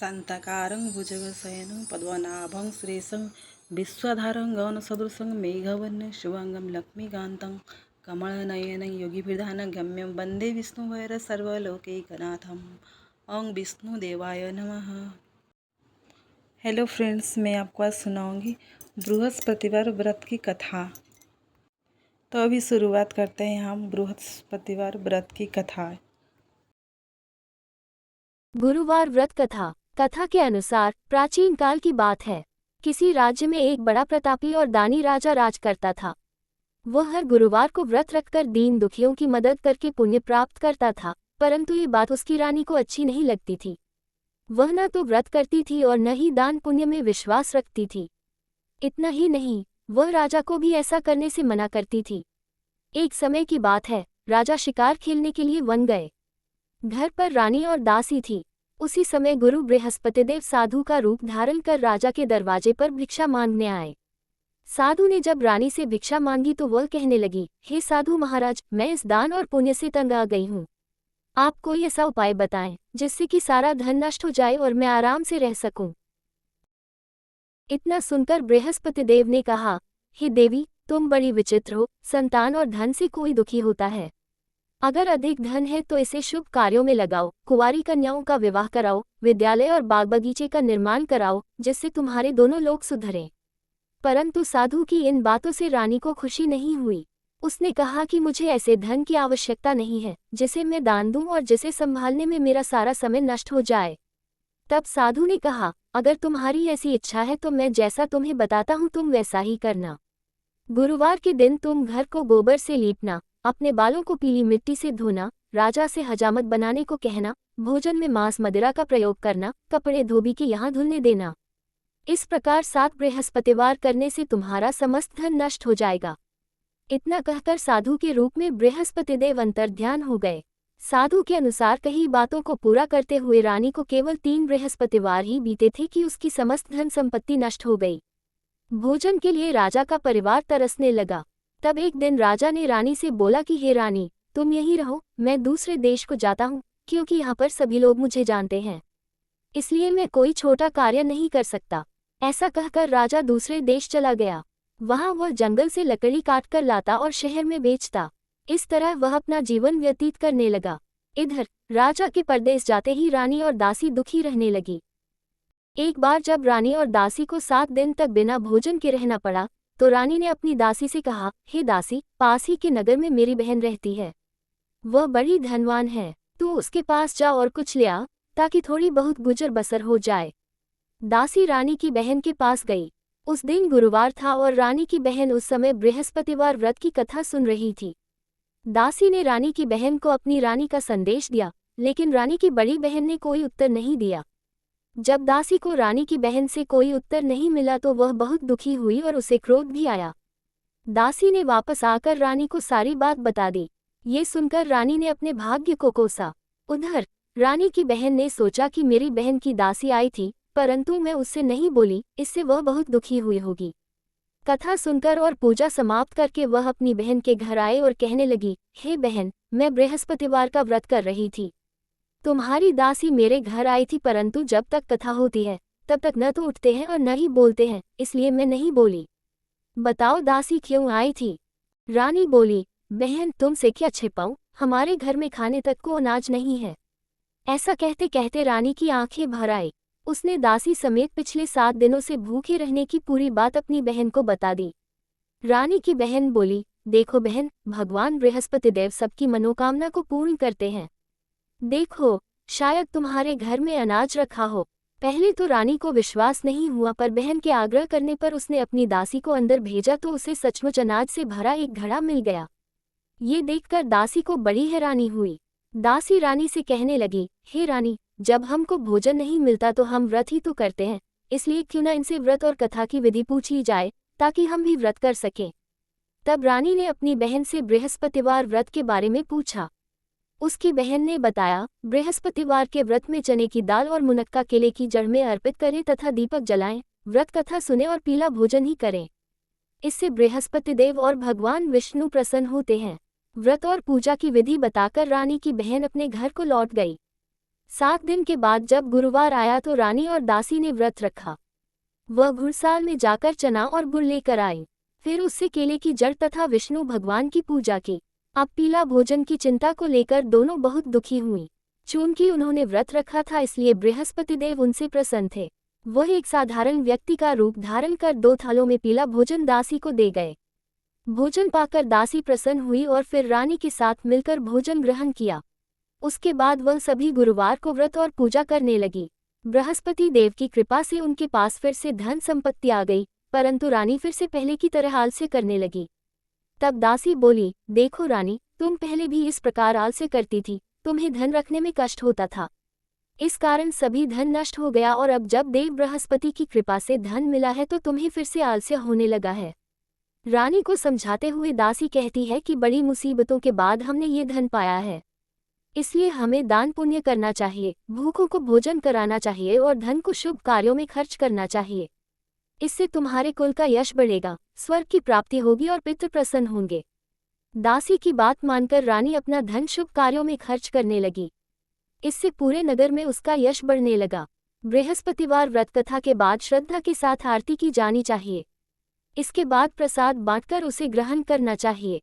शान्ताकारं भुजगशयनं पद्मनाभं श्रीशं विश्वधारं गगनसदृशं मेघवर्णं शुभांगं लक्ष्मीकान्तं कमलनयनं योगिभिधानं गम्यं वन्दे विष्णुवैर सर्वलोकैकनाथं। ओं विष्णुदेवाय नमः। हेलो फ्रेंड्स, मैं आपको आज सुनाऊंगी बृहस्पतिवार व्रत की कथा। तो अभी शुरुआत करते हैं हम बृहस्पतिवार व्रत की कथा। गुरुवार व्रत कथा। कथा के अनुसार प्राचीन काल की बात है। किसी राज्य में एक बड़ा प्रतापी और दानी राजा राज करता था। वह हर गुरुवार को व्रत रखकर दीन दुखियों की मदद करके पुण्य प्राप्त करता था, परंतु ये बात उसकी रानी को अच्छी नहीं लगती थी। वह न तो व्रत करती थी और न ही दान पुण्य में विश्वास रखती थी। इतना ही नहीं, वह राजा को भी ऐसा करने से मना करती थी। एक समय की बात है, राजा शिकार खेलने के लिए वन गए। घर पर रानी और दासी थी। उसी समय गुरु बृहस्पतिदेव साधु का रूप धारण कर राजा के दरवाजे पर भिक्षा मांगने आए। साधु ने जब रानी से भिक्षा मांगी तो वह कहने लगी, हे साधु महाराज, मैं इस दान और पुण्य से तंग आ गई हूँ। आप कोई ऐसा उपाय बताएं जिससे कि सारा धन नष्ट हो जाए और मैं आराम से रह सकूं। इतना सुनकर बृहस्पतिदेव ने कहा, हे देवी, तुम बड़ी विचित्र हो। संतान और धन से कोई दुखी होता है। अगर अधिक धन है तो इसे शुभ कार्यों में लगाओ, कुंवारी कन्याओं का विवाह कराओ, विद्यालय और बाग बगीचे का निर्माण कराओ, जिससे तुम्हारे दोनों लोग सुधरें। परंतु साधु की इन बातों से रानी को खुशी नहीं हुई। उसने कहा कि मुझे ऐसे धन की आवश्यकता नहीं है जिसे मैं दान दूं और जिसे संभालने में मेरा सारा समय नष्ट हो जाए। तब साधु ने कहा, अगर तुम्हारी ऐसी इच्छा है तो मैं जैसा तुम्हें बताता हूँ तुम वैसा ही करना। गुरुवार के दिन तुम घर को गोबर से लीपना, अपने बालों को पीली मिट्टी से धोना, राजा से हजामत बनाने को कहना, भोजन में मांस मदिरा का प्रयोग करना, कपड़े धोबी के यहाँ धुलने देना। इस प्रकार 7 बृहस्पतिवार करने से तुम्हारा समस्त धन नष्ट हो जाएगा। इतना कहकर साधु के रूप में बृहस्पतिदेव अंतर्ध्यान हो गए। साधु के अनुसार कही बातों को पूरा करते हुए रानी को केवल 3 बृहस्पतिवार ही बीते थे कि उसकी समस्त धन संपत्ति नष्ट हो गई। भोजन के लिए राजा का परिवार तरसने लगा। तब एक दिन राजा ने रानी से बोला कि हे रानी, तुम यहीं रहो, मैं दूसरे देश को जाता हूँ, क्योंकि यहाँ पर सभी लोग मुझे जानते हैं, इसलिए मैं कोई छोटा कार्य नहीं कर सकता। ऐसा कहकर राजा दूसरे देश चला गया। वहाँ वह जंगल से लकड़ी काट कर लाता और शहर में बेचता। इस तरह वह अपना जीवन व्यतीत करने लगा। इधर राजा के परदेश जाते ही रानी और दासी दुखी रहने लगी। एक बार जब रानी और दासी को 7 दिन तक बिना भोजन के रहना पड़ा, तो रानी ने अपनी दासी से कहा, हे दासी, पास ही के नगर में मेरी बहन रहती है। वह बड़ी धनवान है, तू उसके पास जा और कुछ ले आ, ताकि थोड़ी बहुत गुजर बसर हो जाए। दासी रानी की बहन के पास गई। उस दिन गुरुवार था और रानी की बहन उस समय बृहस्पतिवार व्रत की कथा सुन रही थी। दासी ने रानी की बहन को अपनी रानी का संदेश दिया, लेकिन रानी की बड़ी बहन ने कोई उत्तर नहीं दिया। जब दासी को रानी की बहन से कोई उत्तर नहीं मिला तो वह बहुत दुखी हुई और उसे क्रोध भी आया। दासी ने वापस आकर रानी को सारी बात बता दी। ये सुनकर रानी ने अपने भाग्य को कोसा। उधर रानी की बहन ने सोचा कि मेरी बहन की दासी आई थी, परंतु मैं उससे नहीं बोली, इससे वह बहुत दुखी हुई होगी। कथा सुनकर और पूजा समाप्त करके वह अपनी बहन के घर आए और कहने लगी, हे बहन, मैं बृहस्पतिवार का व्रत कर रही थी। तुम्हारी दासी मेरे घर आई थी, परंतु जब तक कथा होती है तब तक न तो उठते हैं और न ही बोलते हैं, इसलिए मैं नहीं बोली। बताओ दासी क्यों आई थी? रानी बोली, बहन, तुमसे क्या छिपाऊं, हमारे घर में खाने तक को अनाज नहीं है। ऐसा कहते कहते रानी की आंखें भर आई। उसने दासी समेत पिछले 7 दिनों से भूखे रहने की पूरी बात अपनी बहन को बता दी। रानी की बहन बोली, देखो बहन, भगवान बृहस्पतिदेव सबकी मनोकामना को पूर्ण करते हैं। देखो, शायद तुम्हारे घर में अनाज रखा हो। पहले तो रानी को विश्वास नहीं हुआ, पर बहन के आग्रह करने पर उसने अपनी दासी को अंदर भेजा तो उसे सचमुच अनाज से भरा एक घड़ा मिल गया। ये देखकर दासी को बड़ी हैरानी हुई। दासी रानी से कहने लगी, हे रानी, जब हमको भोजन नहीं मिलता तो हम व्रत ही तो करते हैं, इसलिए क्यों न इनसे व्रत और कथा की विधि पूछी जाए, ताकि हम भी व्रत कर सकें। तब रानी ने अपनी बहन से बृहस्पतिवार व्रत के बारे में पूछा। उसकी बहन ने बताया, बृहस्पतिवार के व्रत में चने की दाल और मुनक्का केले की जड़ में अर्पित करें तथा दीपक जलाएं, व्रत कथा सुने और पीला भोजन ही करें। इससे बृहस्पतिदेव और भगवान विष्णु प्रसन्न होते हैं। व्रत और पूजा की विधि बताकर रानी की बहन अपने घर को लौट गई। 7 दिन के बाद जब गुरुवार आया तो रानी और दासी ने व्रत रखा। वह घुड़साल में जाकर चना और गुड़ लेकर आई। फिर उससे केले की जड़ तथा विष्णु भगवान की पूजा की। अब पीला भोजन की चिंता को लेकर दोनों बहुत दुखी हुई। चूंकि उन्होंने व्रत रखा था इसलिए बृहस्पति देव उनसे प्रसन्न थे। वह एक साधारण व्यक्ति का रूप धारण कर 2 थालों में पीला भोजन दासी को दे गए। भोजन पाकर दासी प्रसन्न हुई और फिर रानी के साथ मिलकर भोजन ग्रहण किया। उसके बाद वह सभी गुरुवार को व्रत और पूजा करने लगी। बृहस्पति देव की कृपा से उनके पास फिर से धन संपत्ति आ गई, परंतु रानी फिर से पहले की तरह आलस्य करने लगी। तब दासी बोली, देखो रानी, तुम पहले भी इस प्रकार आलस्य करती थी, तुम्हें धन रखने में कष्ट होता था। इस कारण सभी धन नष्ट हो गया और अब जब देव बृहस्पति की कृपा से धन मिला है तो तुम्हें फिर से आलस्य होने लगा है। रानी को समझाते हुए दासी कहती है कि बड़ी मुसीबतों के बाद हमने ये धन पाया है, इसलिए हमें दान पुण्य करना चाहिए, भूखों को भोजन कराना चाहिए और धन को शुभ कार्यों में खर्च करना चाहिए। इससे तुम्हारे कुल का यश बढ़ेगा, स्वर्ग की प्राप्ति होगी और पितृ प्रसन्न होंगे। दासी की बात मानकर रानी अपना धन शुभ कार्यों में खर्च करने लगी। इससे पूरे नगर में उसका यश बढ़ने लगा। बृहस्पतिवार व्रत कथा के बाद श्रद्धा के साथ आरती की जानी चाहिए। इसके बाद प्रसाद बांटकर उसे ग्रहण करना चाहिए।